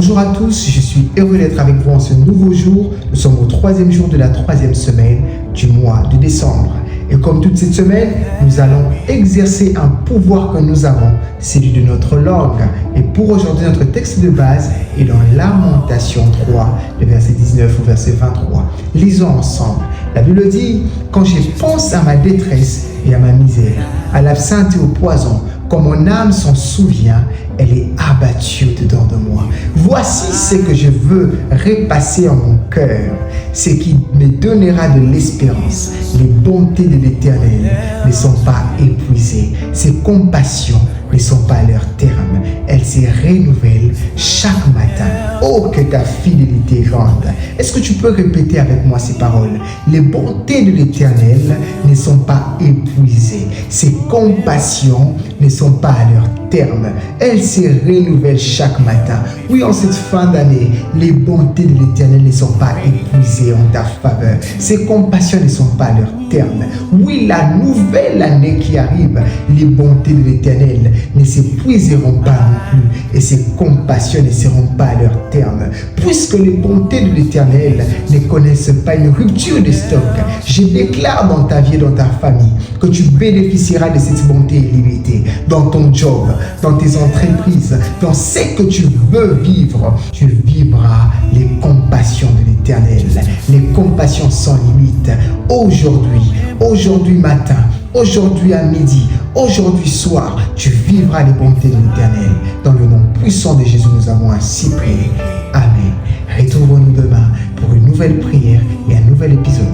Bonjour à tous, je suis heureux d'être avec vous en ce nouveau jour. Nous sommes au 3e jour de la 3e semaine du mois de décembre. Et comme toute cette semaine, nous allons exercer un pouvoir que nous avons, celui de notre langue. Et pour aujourd'hui, notre texte de base est dans Lamentation 3, le verset 19 au verset 23. Lisons ensemble. La Bible dit, « Quand je pense à ma détresse et à ma misère, à l'absinthe et au poison, quand mon âme s'en souvient, elle est abattue dedans de moi. Voici ce que je veux repasser en mon cœur, ce qui me donnera de l'espérance. Les bontés de l'Éternel ne sont pas épuisées. Ses compassions ne sont pas à leur terme. Elles se renouvellent chaque matin. Oh, que ta fidélité est grande. Est-ce que tu peux répéter avec moi ces paroles? Les bontés de l'Éternel ne sont pas épuisées. Ses compassions ne sont pas à leur terme. Elles se renouvellent chaque matin. Oui, en cette fin d'année, les bontés de l'Éternel ne sont pas épuisées en ta faveur. Ses compassions ne sont pas à leur terme. Oui, la nouvelle année qui arrive, les bontés de l'Éternel ne s'épuiseront pas non plus et ses compassions ne seront pas à leur terme. Puisque les bontés de l'Éternel ne connaissent pas une rupture de stock, je déclare dans ta vie et dans ta famille que tu bénéficieras de cette bonté illimitée dans ton job, dans tes entreprises, dans ce que tu veux vivre. Tu vivras les compassions de l'Éternel, les compassions sans limite. Aujourd'hui matin, aujourd'hui à midi, aujourd'hui soir, tu vivras les bontés de l'Éternel. Dans le nom puissant de Jésus, nous avons ainsi prié. Amen. Retrouvons-nous demain pour une nouvelle prière et un nouvel épisode